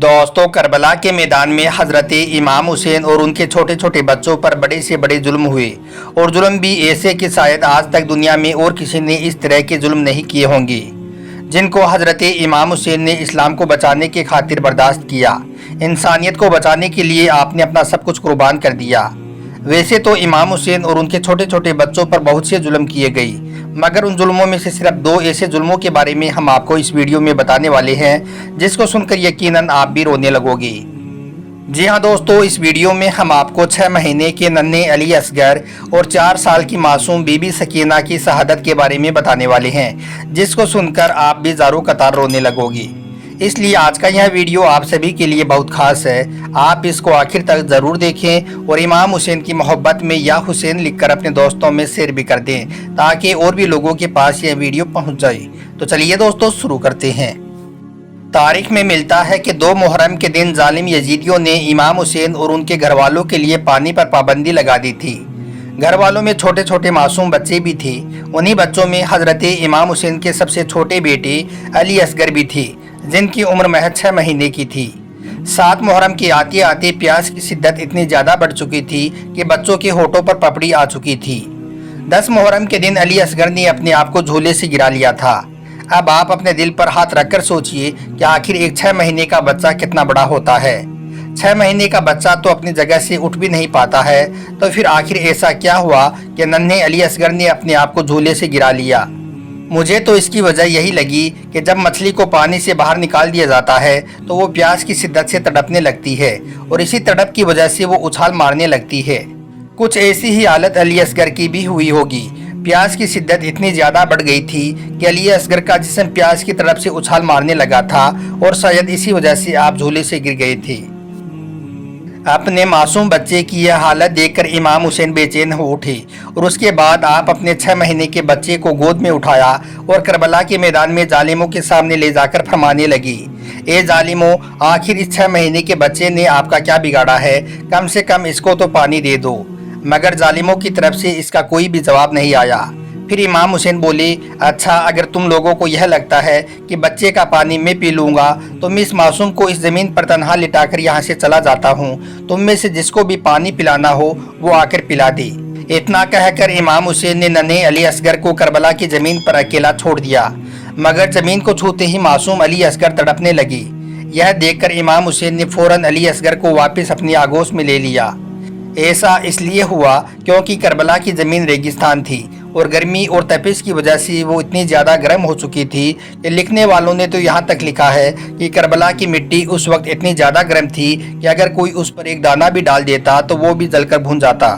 दोस्तों, करबला के मैदान में हजरत इमाम हुसैन और उनके छोटे छोटे बच्चों पर बड़े से बड़े जुल्म हुए और जुल्म भी ऐसे कि शायद आज तक दुनिया में और किसी ने इस तरह के जुल्म नहीं किए होंगे, जिनको हजरत इमाम हुसैन ने इस्लाम को बचाने के खातिर बर्दाश्त किया। इंसानियत को बचाने के लिए आपने अपना सब कुछ कुर्बान कर दिया। वैसे तो इमाम हुसैन और उनके छोटे छोटे बच्चों पर बहुत से जुल्म किए गए, मगर उन जुल्मों में से सिर्फ 2 ऐसे जुल्मों के बारे में हम आपको इस वीडियो में बताने वाले हैं, जिसको सुनकर यकीनन आप भी रोने लगोगे। जी हाँ दोस्तों, इस वीडियो में हम आपको 6 महीने के नन्हे अली असगर और 4 साल की मासूम बीबी सकीना की शहादत के बारे में बताने वाले हैं, जिसको सुनकर आप भी ज़ारो कतार रोने लगोगे। इसलिए आज का यह वीडियो आप सभी के लिए बहुत खास है। आप इसको आखिर तक ज़रूर देखें और इमाम हुसैन की मोहब्बत में या हुसैन लिखकर अपने दोस्तों में शेयर भी कर दें, ताकि और भी लोगों के पास यह वीडियो पहुंच जाए। तो चलिए दोस्तों, शुरू करते हैं। तारीख में मिलता है कि 2 मुहर्रम के दिन जालिम यजीदियों ने इमाम हुसैन और उनके घर वालों के लिए पानी पर पाबंदी लगा दी थी। घर वालों में छोटे छोटे मासूम बच्चे भी थे। उन्हीं बच्चों में हजरत इमाम हुसैन के सबसे छोटे बेटे अली असगर भी थे, जिनकी उम्र महज 6 महीने की थी। 7 मुहर्रम के आते आते प्यास की शिद्दत इतनी ज़्यादा बढ़ चुकी थी कि बच्चों के होठों पर पपड़ी आ चुकी थी। 10 मुहर्रम के दिन अली असगर ने अपने आप को झूले से गिरा लिया था। अब आप अपने दिल पर हाथ रखकर सोचिए कि आखिर एक 6 महीने का बच्चा कितना बड़ा होता है। 6 महीने का बच्चा तो अपनी जगह से उठ भी नहीं पाता है, तो फिर आखिर ऐसा क्या हुआ कि नन्हे अली असगर ने अपने आप को झूले से गिरा लिया। मुझे तो इसकी वजह यही लगी कि जब मछली को पानी से बाहर निकाल दिया जाता है तो वो प्यास की शिद्दत से तड़पने लगती है और इसी तड़प की वजह से वो उछाल मारने लगती है। कुछ ऐसी ही हालत अली असगर की भी हुई होगी। प्यास की शिद्दत इतनी ज़्यादा बढ़ गई थी कि अली असगर का जिस्म प्यास की तड़प से उछाल मारने लगा था और शायद इसी वजह से आप झूले से गिर गए थे। अपने मासूम बच्चे की यह हालत देखकर इमाम हुसैन बेचैन हो उठे और उसके बाद आप अपने 6 महीने के बच्चे को गोद में उठाया और करबला के मैदान में जालिमों के सामने ले जाकर फरमाने लगी, ए जालिमों, आखिर इस 6 महीने के बच्चे ने आपका क्या बिगाड़ा है? कम से कम इसको तो पानी दे दो। मगर जालिमों की तरफ से इसका कोई भी जवाब नहीं आया। फिर इमाम हुसैन बोले, अच्छा, अगर तुम लोगों को यह लगता है कि बच्चे का पानी मैं पी लूँगा तो मैं इस मासूम को इस ज़मीन पर तनहा लिटाकर यहाँ से चला जाता हूँ। तुम में से जिसको भी पानी पिलाना हो वो आकर पिला दे। इतना कहकर इमाम हुसैन ने नन्हे अली असगर को करबला की ज़मीन पर अकेला छोड़ दिया, मगर ज़मीन को छूते ही मासूम अली असगर तड़पने लगी। यह देखकर इमाम हुसैन ने फ़ौरन अली असगर को वापस अपनी आगोश में ले लिया। ऐसा इसलिए हुआ क्योंकि करबला की ज़मीन रेगिस्तान थी और गर्मी और तपिश की वजह से वो इतनी ज़्यादा गर्म हो चुकी थी कि लिखने वालों ने तो यहाँ तक लिखा है कि करबला की मिट्टी उस वक्त इतनी ज़्यादा गर्म थी कि अगर कोई उस पर एक दाना भी डाल देता तो वो भी जलकर भुन जाता।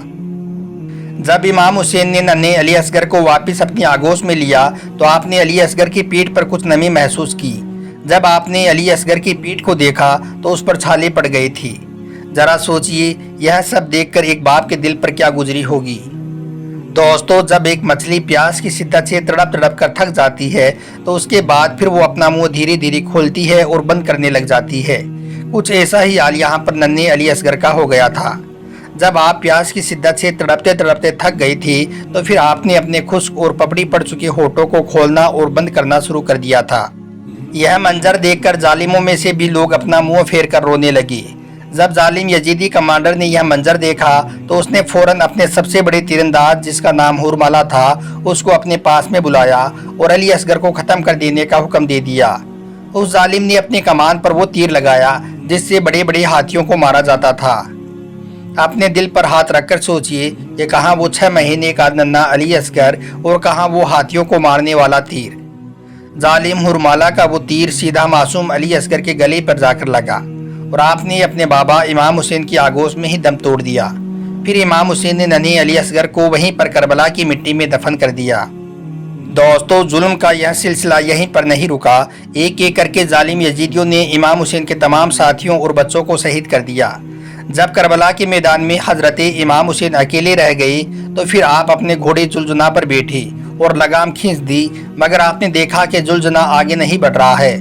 जब इमाम हुसैन ने नन्हे अली असगर को वापस अपनी आगोश में लिया तो आपने अली असगर की पीठ पर कुछ नमी महसूस की। जब आपने अली असगर की पीठ को देखा तो उस पर छाले पड़ गई थी। जरा सोचिए, यह सब देखकर एक बाप के दिल पर क्या गुजरी होगी। दोस्तों, जब एक मछली प्यास की शिद्दत से तड़प तड़प कर थक जाती है तो उसके बाद फिर वो अपना मुंह धीरे धीरे खोलती है और बंद करने लग जाती है। कुछ ऐसा ही हाल यहाँ पर नन्हे अली असगर का हो गया था। जब आप प्यास की शिद्दत से तड़पते तड़पते थक गई थी तो फिर आपने अपने खुश्क और पपड़ी पड़ चुके होठों को खोलना और बंद करना शुरू कर दिया था। यह मंजर देखकर जालिमों में से भी लोग अपना मुँह फेर कर रोने लगे। जब जालिम यजीदी कमांडर ने यह मंजर देखा तो उसने फौरन अपने सबसे बड़े तीरंदाज, जिसका नाम हुरमाला था, उसको अपने पास में बुलाया और अली असगर को ख़त्म कर देने का हुक्म दे दिया। उस जालिम ने अपनी कमान पर वो तीर लगाया जिससे बड़े बड़े हाथियों को मारा जाता था। अपने दिल पर हाथ रखकर सोचिए कि कहाँ वो 6 महीने का नन्हा अली असगर और कहाँ वो हाथियों को मारने वाला तीर। जालिम हुरमाला का वो तीर सीधा मासूम अली असगर के गले पर जाकर लगा और आपने अपने बाबा इमाम हुसैन की आगोश में ही दम तोड़ दिया। फिर इमाम हुसैन ने नन्हे अली असगर को वहीं पर करबला की मिट्टी में दफन कर दिया। दोस्तों, जुल्म का यह सिलसिला यहीं पर नहीं रुका। एक एक करके जालिम यजीदियों ने इमाम हुसैन के तमाम साथियों और बच्चों को शहीद कर दिया। जब करबला के मैदान में हजरत इमाम हुसैन अकेले रह गए तो फिर आप अपने घोड़े जुलजुना पर बैठे और लगाम खींच दी, मगर आपने देखा कि जुलजुना आगे नहीं बढ़ रहा है।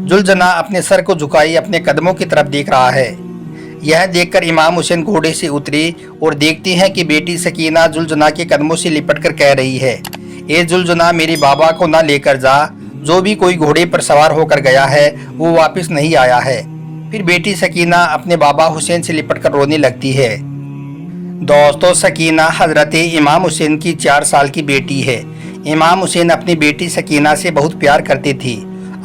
जुलजना अपने सर को झुकाई अपने कदमों की तरफ देख रहा है। यह देखकर इमाम हुसैन घोड़े से उतरे और देखते हैं कि बेटी सकीना जुलजना के कदमों से लिपटकर कह रही है, ए जुलजना, मेरे बाबा को ना लेकर जा। जो भी कोई घोड़े पर सवार होकर गया है वो वापस नहीं आया है। फिर बेटी सकीना अपने बाबा हुसैन से लिपट कर रोने लगती है। दोस्तों, सकीना हज़रत इमाम हुसैन की 4 साल की बेटी है। इमाम हुसैन अपनी बेटी सकीना से बहुत प्यार करते थे।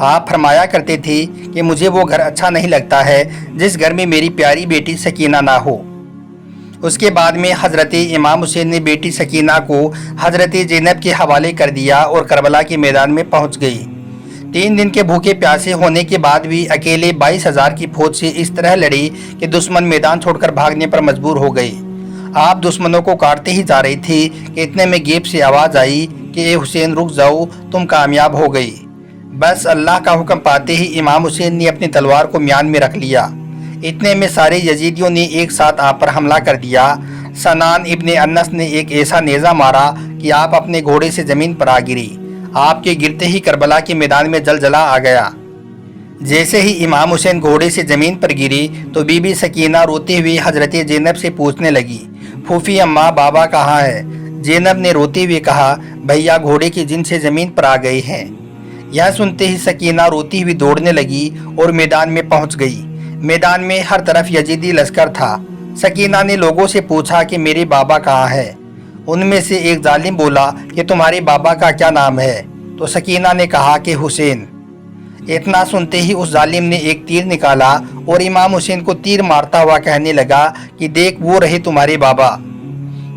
आप फरमाया करते थे कि मुझे वो घर अच्छा नहीं लगता है जिस घर में मेरी प्यारी बेटी सकीना ना हो। उसके बाद में हज़रत इमाम हुसैन ने बेटी सकीना को हज़रत ज़ैनब के हवाले कर दिया और करबला के मैदान में पहुंच गई। 3 दिन के भूखे प्यासे होने के बाद भी अकेले 22,000 की फौज से इस तरह लड़ी कि दुश्मन मैदान छोड़कर भागने पर मजबूर हो गए। आप दुश्मनों को काटते ही जा रही थी कि इतने में गेब से आवाज़ आई कि ए हुसैन रुक जाओ, तुम कामयाब हो गई। बस अल्लाह का हुक्म पाते ही इमाम हुसैन ने अपनी तलवार को म्यान में रख लिया। इतने में सारे यजीदियों ने एक साथ आप पर हमला कर दिया। सनान इब्ने अनस ने एक ऐसा नेज़ा मारा कि आप अपने घोड़े से ज़मीन पर आ गिरी। आपके गिरते ही करबला के मैदान में जलजला आ गया। जैसे ही इमाम हुसैन घोड़े से ज़मीन पर गिरी तो बीबी सकीना रोते हुए हज़रत ज़ैनब से पूछने लगी, फूफी अम्मा बाबा कहाँ है? ज़ैनब ने रोते हुए कहा, भैया घोड़े की जिन से ज़मीन पर आ गए हैं। यह सुनते ही सकीना रोती हुई दौड़ने लगी और मैदान में पहुंच गई। मैदान में हर तरफ यजीदी लश्कर था। सकीना ने लोगों से पूछा कि मेरे बाबा कहाँ है? उनमें से एक जालिम बोला कि तुम्हारे बाबा का क्या नाम है? तो सकीना ने कहा कि हुसैन। इतना सुनते ही उस जालिम ने एक तीर निकाला और इमाम हुसैन को तीर मारता हुआ कहने लगा कि देख वो रहे तुम्हारे बाबा।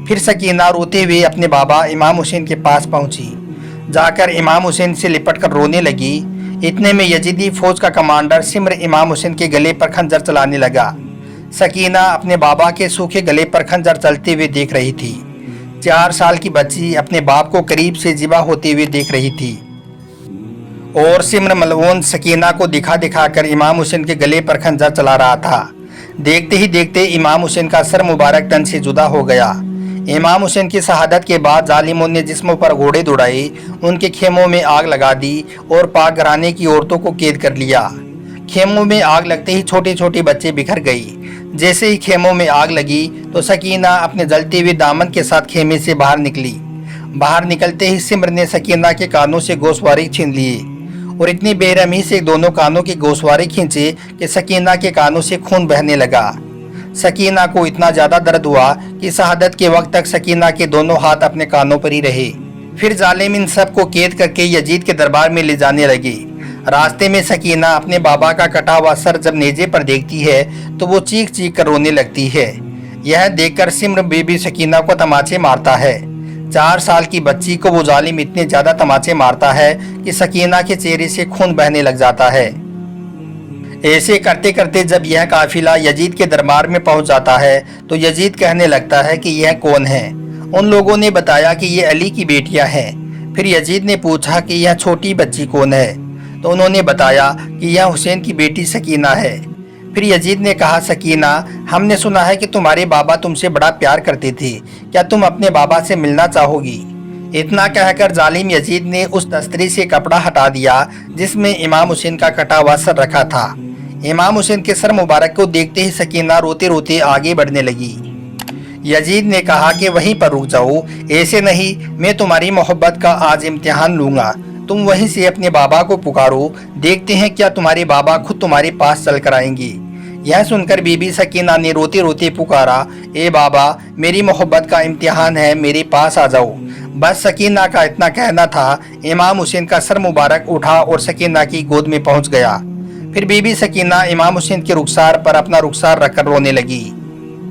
फिर सकीना रोते हुए अपने बाबा इमाम हुसैन के पास पहुंची। जाकर इमाम हुसैन से लिपट कर रोने लगी। इतने में यजीदी फौज का कमांडर सिमर इमाम हुसैन के गले पर खंजर चलाने लगा। सकीना अपने बाबा के सूखे गले पर खंजर चलते हुए देख रही थी। 4 साल की बच्ची अपने बाप को करीब से ज़िबा होते हुए देख रही थी और सिमर मलऊन सकीना को दिखा दिखा कर इमाम हुसैन के गले पर खंजर चला रहा था। देखते ही देखते इमाम हुसैन का सर मुबारक तन से जुदा हो गया। इमाम हुसैन की शहादत के बाद जालिमों ने जिस्मों पर घोड़े दौड़ाए, उनके खेमों में आग लगा दी और पाक घराने की औरतों को कैद कर लिया। खेमों में आग लगते ही छोटे छोटे बच्चे बिखर गई। जैसे ही खेमों में आग लगी तो सकीना अपने जलते हुए दामन के साथ खेमे से बाहर निकली। बाहर निकलते ही सिमर ने सकीना के कानों से गोशवारे छीन लिए और इतनी बेरहमी से दोनों कानों के गोशवारे खींचे कि सकीना के कानों से खून बहने लगा। सकीना को इतना ज़्यादा दर्द हुआ कि शहादत के वक्त तक सकीना के दोनों हाथ अपने कानों पर ही रहे। फिर जालिम इन सब को कैद करके यजीद के दरबार में ले जाने लगे। रास्ते में सकीना अपने बाबा का कटा हुआ सर जब नेजे पर देखती है तो वो चीख चीख कर रोने लगती है। यह देखकर सिमर बीबी सकीना को तमाचे मारता है। 4 साल की बच्ची को वो जालिम इतने ज़्यादा तमाचे मारता है कि सकीना के चेहरे से खून बहने लग जाता है। ऐसे करते करते जब यह काफिला यजीद के दरबार में पहुंच जाता है तो यजीद कहने लगता है कि यह कौन है। उन लोगों ने बताया कि ये अली की बेटियां हैं। फिर यजीद ने पूछा कि यह छोटी बच्ची कौन है, तो उन्होंने बताया कि यह हुसैन की बेटी सकीना है। फिर यजीद ने कहा, सकीना, हमने सुना है कि तुम्हारे बाबा तुमसे बड़ा प्यार करते थे, क्या तुम अपने बाबा से मिलना चाहोगी? इतना कहकर जालिम यजीद ने उस तस्तरी से कपड़ा हटा दिया जिसमें इमाम हुसैन का कटा हुआ सर रखा था। इमाम हुसैन के सर मुबारक को देखते ही सकीना रोते रोते आगे बढ़ने लगी। यजीद ने कहा कि वहीं पर रुक जाओ, ऐसे नहीं, मैं तुम्हारी मोहब्बत का आज इम्तिहान लूँगा। तुम वहीं से अपने बाबा को पुकारो, देखते हैं क्या तुम्हारे बाबा खुद तुम्हारे पास चल कर आएंगे। यह सुनकर बीबी सकीना ने रोते रोते पुकारा, ए बाबा, मेरी मोहब्बत का इम्तिहान है, मेरे पास आ जाओ। बस सकीना का इतना कहना था, इमाम हुसैन का सर मुबारक उठा और सकीना की गोद में पहुंच गया। फिर बीबी सकीना इमाम हुसैन के रुखसार पर अपना रुखसार रखकर रोने लगी।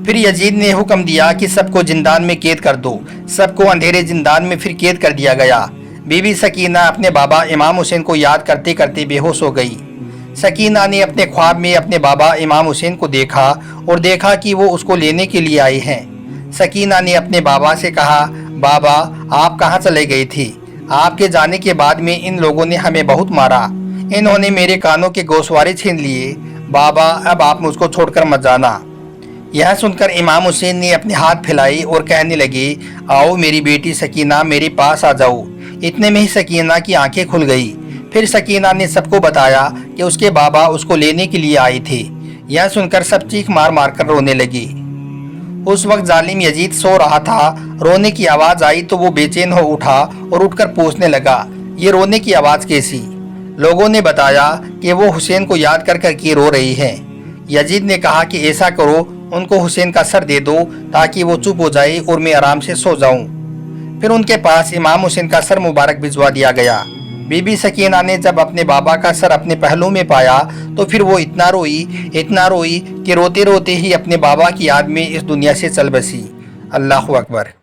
फिर यजीद ने हुक्म दिया कि सबको जिंदान में कैद कर दो। सबको अंधेरे जिंदान में फिर कैद कर दिया गया। बीबी सकीना अपने बाबा इमाम हुसैन को याद करते करते बेहोश हो गई। सकीना ने अपने ख्वाब में अपने बाबा इमाम हुसैन को देखा और देखा कि वो उसको लेने के लिए आए हैं। सकीना ने अपने बाबा से कहा, बाबा, आप कहाँ चले गए थे? आपके जाने के बाद में इन लोगों ने हमें बहुत मारा। इन्होंने मेरे कानों के गोशवारे छीन लिए। बाबा, अब आप मुझको छोड़कर मत जाना। यह सुनकर इमाम हुसैन ने अपने हाथ फैलाए और कहने लगे, आओ मेरी बेटी सकीना, मेरे पास आ जाओ। इतने में ही सकीना की आंखें खुल गई। फिर सकीना ने सबको बताया कि उसके बाबा उसको लेने के लिए आए थे। यह सुनकर सब चीख मार मार कर रोने लगी। उस वक्त जालिम यजीद सो रहा था। रोने की आवाज़ आई तो वो बेचैन हो उठा और उठकर पूछने लगा, ये रोने की आवाज़ कैसी? लोगों ने बताया कि वो हुसैन को याद कर कर के रो रही है। यजीद ने कहा कि ऐसा करो, उनको हुसैन का सर दे दो ताकि वो चुप हो जाए और मैं आराम से सो जाऊं। फिर उनके पास इमाम हुसैन का सर मुबारक भिजवा दिया गया। बीबी सकीना ने जब अपने बाबा का सर अपने पहलू में पाया तो फिर वो इतना रोई कि रोते रोते ही अपने बाबा की याद में इस दुनिया से चल बसी। अल्लाहु अकबर।